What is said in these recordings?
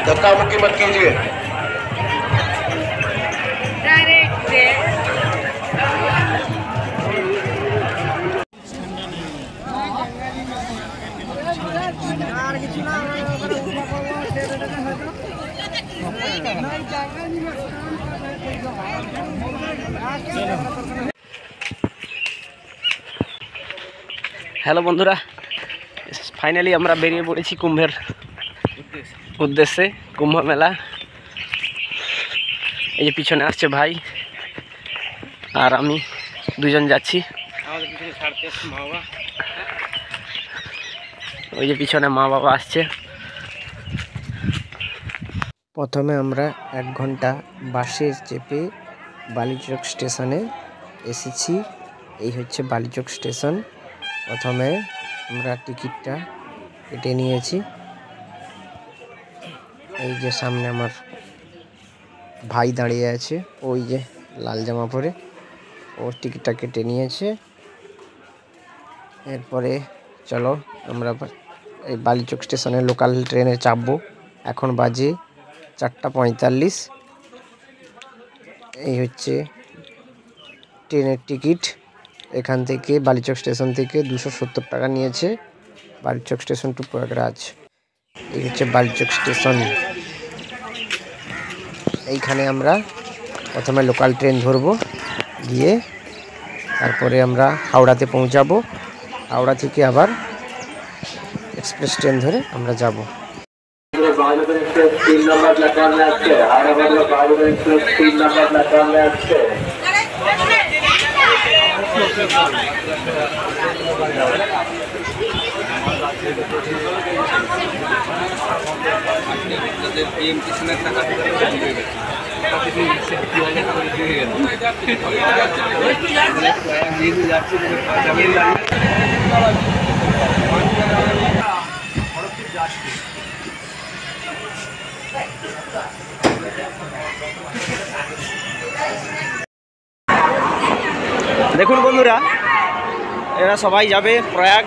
धक्का मुक्की मत कीजिए। হ্যালো বন্ধুরা, ফাইনালি আমরা বেরিয়ে পড়েছি কুম্ভের উদ্দেশ্যে। কুম্ভ মেলা। এই যে পিছনে আসছে ভাই আর আমি দুজন যাচ্ছি। ওই যে পিছনে মা বাবা আসছে। প্রথমে আমরা 1 ঘন্টা বাসে চেপে বালিচক স্টেশনে এসেছি। এই হচ্ছে বালিচক স্টেশন। প্রথমে আমরা টিকিটটা কেটে নিয়েছি। এই যে সামনে আমার ভাই দাঁড়িয়ে আছে, ওই যে লাল জামা পরে, ওর টিকিটটা কেটে নিয়েছে। এরপরে চলো আমরা এই বালিচক স্টেশনে লোকাল ট্রেনে চাপবো। এখন বাজে 4:45। এই হচ্ছে ট্রেনের টিকিট। এখান থেকে বালিচক স্টেশন থেকে 270 টাকা নিয়েছে। Balichak station to Prayagraj. এই হচ্ছে বালিচক স্টেশন। এইখানে আমরা প্রথমে লোকাল ট্রেন ধরবো, গিয়ে তারপরে আমরা হাওড়াতে পৌঁছাবো। হাওড়া থেকে আবার এক্সপ্রেস ট্রেন ধরে আমরা যাব। দেখুন বন্ধুরা, এরা সবাই যাবে প্রয়াগ।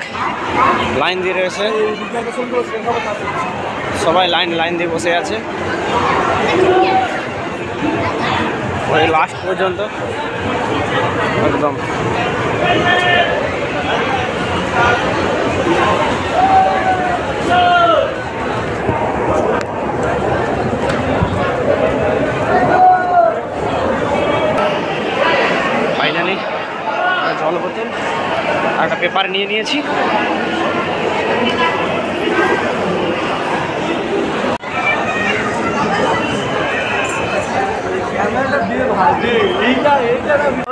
লাইন দিয়ে রয়েছে, সবাই লাইন দিয়ে বসে আছে ওই লাস্ট পর্যন্ত একদম। ফাইনালি জল বোতল আর একটা পেপার নিয়ে নিয়েছি।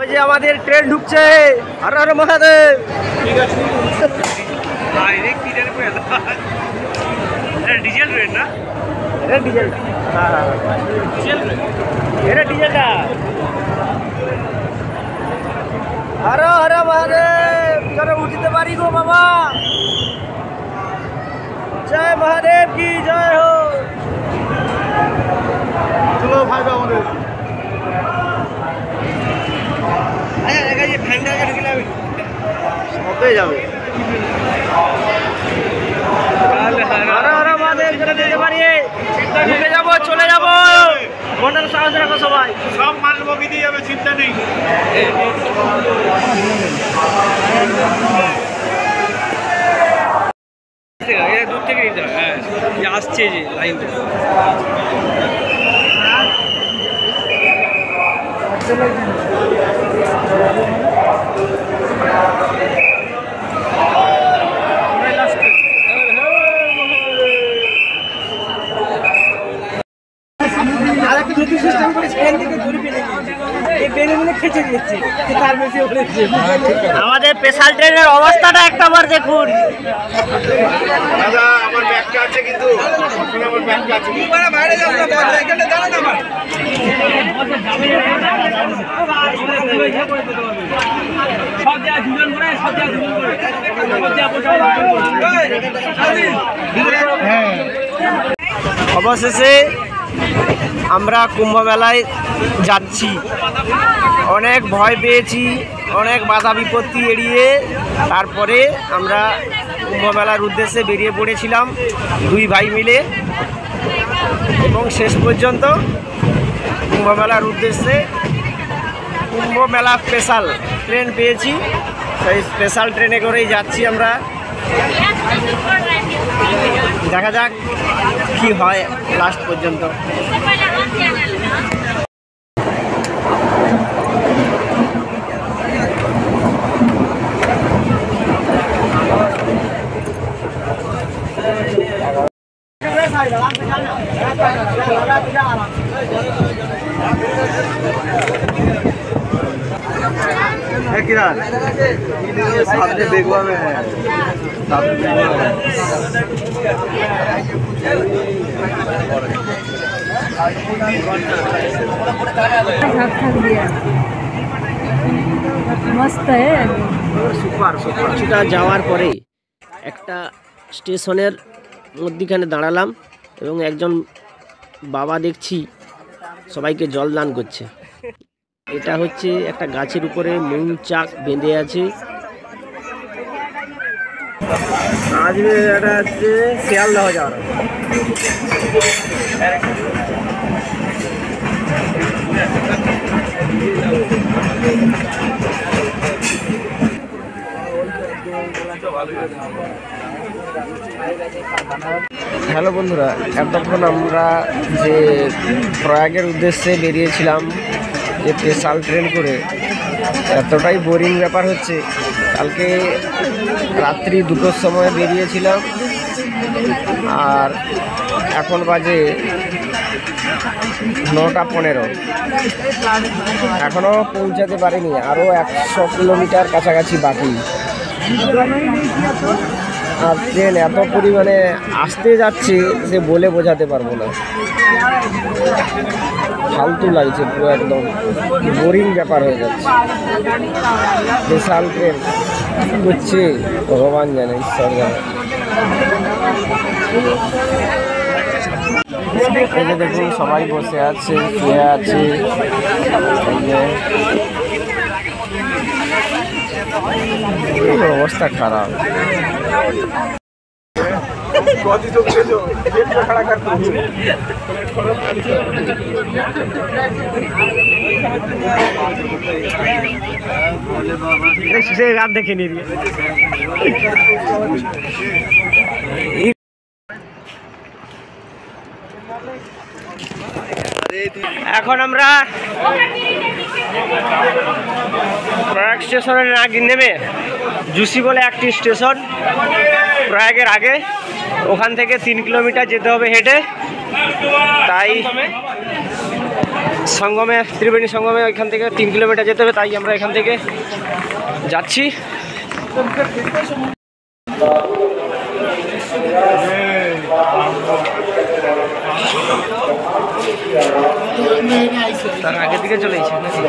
ওই যে আমাদের ট্রেন ঢুকছে। হর হর মহাদেব। ডিজেল ট্রেন না? এটা ডিজেল। হ্যাঁ, এটা ডিজেলটা। হর হর মহাদেব। চলো উঠতে পারি গো বাবা। জয় মহাদেব কি জয় হো। চলো ভাই আমাদের সবে যাবে। ঢুকে যাবো, চলে যাবো। মনের সাহস রাখো সবাই, সব মাল বগি দিয়ে যাবে, চিন্তা নেই। দূর থেকে নিতে হয়। হ্যাঁ, আসছে যে লাইন আমাদের স্পেশাল ট্রেনের অবস্থাটা একটাবার দেখুন। দাদা আমার ব্যাগটা আছে, কিন্তু আমার ব্যাগটা আছে। বাইরে যাও না, এখানে দাঁড়ান আমার। সব জায়গায় দুজন করে, সব জায়গায় দুজন করে, অবশেষে আমরা কুম্ভ মেলায় যাচ্ছি। অনেক ভয় পেয়েছি, অনেক বাধা বিপত্তি এড়িয়ে তারপরে আমরা কুম্ভ মেলার উদ্দেশ্যে বেরিয়ে পড়েছিলাম 2 ভাই মিলে। এবং শেষ পর্যন্ত কুম্ভ মেলার উদ্দেশ্যে কুম্ভ মেলা স্পেশাল ট্রেন পেয়েছি। সেই স্পেশাল ট্রেনে করেই যাচ্ছি আমরা। দেখা যাক কি হয় লাস্ট পর্যন্ত। सामने बेगवा में है, सामने बेगवा में। मस्त है সুপার সুপার। কিছুটা যাওয়ার পরে একটা স্টেশনের মধ্যিখানে দাঁড়ালাম এবং একজন বাবা দেখছি সবাইকে জল দান করছে। এটা হচ্ছে একটা গাছের উপরে মৌচাক বেঁধে আছে। আজ এটা হচ্ছে শিয়ালদহ যাওয়ার। হ্যালো বন্ধুরা, এতক্ষণ আমরা যে প্রয়াগের উদ্দেশ্যে বেরিয়েছিলাম যে স্পেশাল ট্রেন করে, এতটাই বোরিং ব্যাপার হচ্ছে। কালকে রাত্রি 2টোর সময় বেরিয়েছিলাম আর এখন বাজে 9টা 15। এখনও পৌঁছাতে পারিনি, আরও 100 কিলোমিটার কাছাকাছি বাকি। আর ট্রেন এত পরিমাণে আসতে যাচ্ছে যে বলে বোঝাতে পারবো না। ফালতু লাগছে, পুরো একদম বোরিং ব্যাপার হয়ে যাচ্ছে। স্পেশাল ট্রেন কী করছে ভগবান জানে, ঈশ্বর জানে। এই যে দেখুন সবাই বসে আছে, শুয়ে আছে। অবস্থা খারাপ। রাত দেখে নি। এখন আমরা প্রয়াগ স্টেশনের আগে নেমে জুসি বলে একটি স্টেশন প্রয়াগের আগে, ওখান থেকে 3 কিলোমিটার যেতে হবে হেঁটে। তাই সঙ্গমে, ত্রিবেণী সঙ্গমে ওইখান থেকে 3 কিলোমিটার যেতে হবে। তাই আমরা এখান থেকে যাচ্ছি। তার আগের দিকে চলে এসেছে নাকি?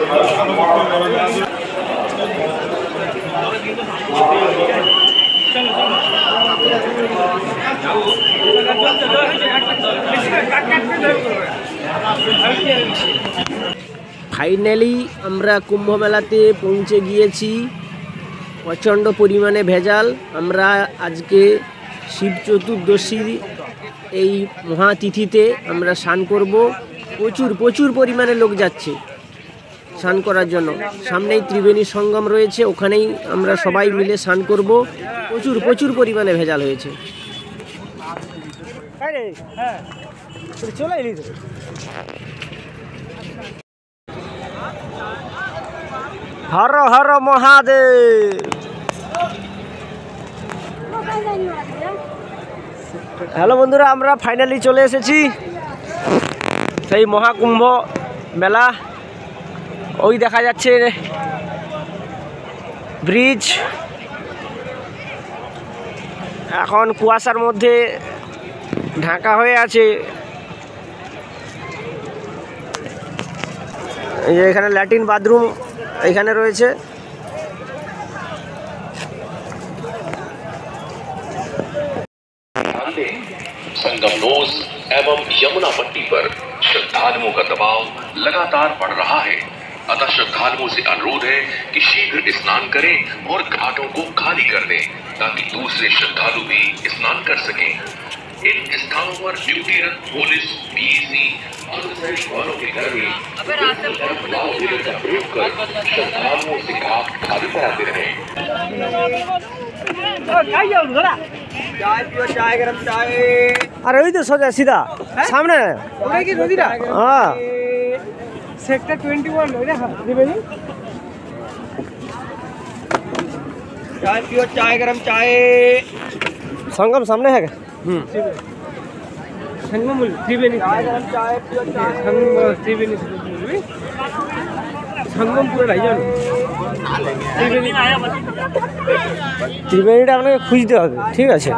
ফাইনালি আমরা কুম্ভ মেলাতে পৌঁছে গিয়েছি। প্রচণ্ড পরিমাণে ভেজাল। আমরা আজকে শিব চতুর্দশীর এই মহাতিথিতে আমরা স্নান করব। প্রচুর পরিমাণে লোক যাচ্ছে স্নান করার জন্য। সামনেই ত্রিবেণী সঙ্গম রয়েছে, ওখানেই আমরা সবাই মিলে স্নান করব। প্রচুর পরিমাণে ভেজাল হয়েছে। হর হর মহাদেব। হ্যালো বন্ধুরা, আমরা ফাইনালি চলে এসেছি সেই মহাকুম্ভ মেলা। ওই দেখা যাচ্ছে ব্রিজ। এখন কুয়াশার মধ্যে ঢাকা হয়ে আছে। এই যে এখানে ল্যাট্রিন বাথরুম এখানে রয়েছে। संगमनोज एवं यमुना पट्टी पर श्रद्धालुओं का दबाव लगातार बढ़ रहा है, अतः श्रद्धालुओं से अनुरोध है कि शीघ्र स्नान करें और घाटों को खाली कर दें ताकि दूसरे श्रद्धालु भी स्नान कर सकें। इन स्थानों पर ड्यूटीरत पुलिस, पीएसी और सैनिक वालों के कर्मी का प्रयोग कर श्रद्धालुओं से आप खाली कराते रहे। चाय गरम चाय। अरे वही तो सोचा सीधा सामने की नदीरा हाँ सेक्टर 21 त्रिवेणी। चाय पियो, चाय गरम चाय। संगम सामने है क्या? संगम त्रिवेणी। चाय गरम चाय पियो, चाय संगम त्रिवेणी। संगम पूरा रही जानो ত্রিবেণীটা আপনাকে খুঁজতে হবে, ঠিক আছে?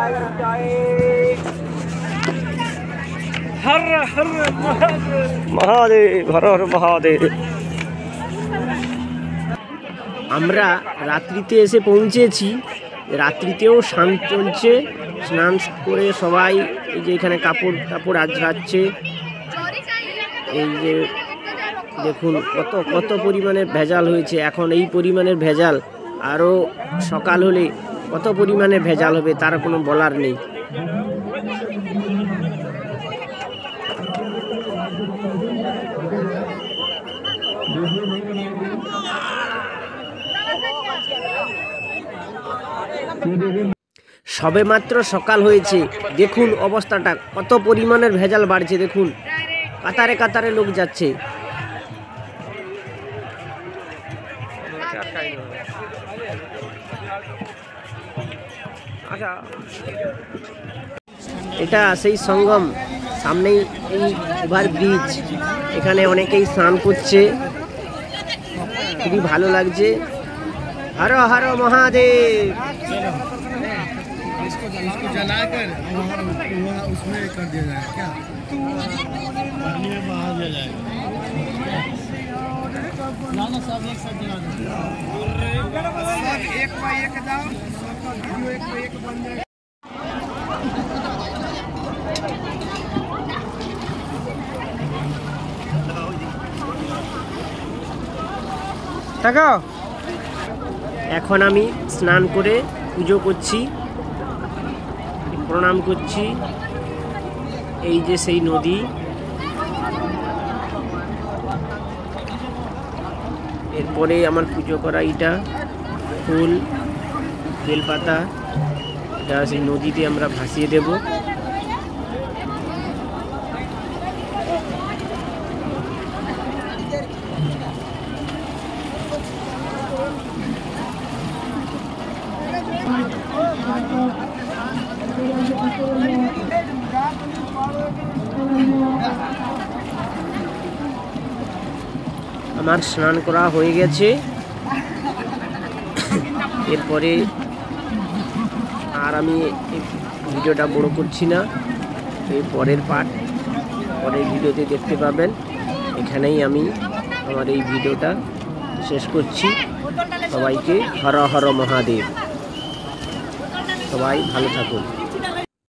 हर हर মহাদেব, হর হর মহাদেব। আমরা রাত্রিতে এসে পৌঁছেছি। রাত্রিতেও স্নান চলছে। স্নান করে সবাই এই যে এখানে কাপড় কাপড় আজরাচ্ছে। এই যে দেখুন কত কত পরিমাণে ভেজাল হয়েছে। এখন এই পরিমাণের ভেজাল আরও সকাল হলে কত পরিমাণে ভেজাল হবে তার কোনো বলার নেই। সবেমাত্র সকাল হয়েছে, দেখুন অবস্থাটা কত পরিমাণের ভেজাল বাড়ছে। দেখুন কাতারে কাতারে লোক যাচ্ছে। এটা সেই সঙ্গম, সামনেই এই ওভার ব্রিজ। এখানে অনেকেই স্নান করছে, খুবই ভালো লাগছে। হর হর মহাদেব। इसको जलाकर उसमें कर दिया जाए क्या? पानी में बहा दिया जाएगा। लाना सब एक साथ जला दो। एक बाय एक जाओ, सबका वीडियो एक बाय एक बन जाएगा। টাকাও এখন আমি স্নান করে পুজো করছি, প্রণাম করছি। এই যে সেই নদী, এরপরে আমার পুজো করা এটা ফুল বেলপাতা, এটা সেই নদীতে আমরা ভাসিয়ে দেব। আমার স্নান করা হয়ে গেছে। এরপরে আর আমি ভিডিওটা বড় করছি না, এর পরের পার্ট পরের ভিডিওতে দেখতে পাবেন। এখানেই আমি আমার এই ভিডিওটা শেষ করছি। সবাইকে হর হর মহাদেব। সবাই ভালো থাকুন।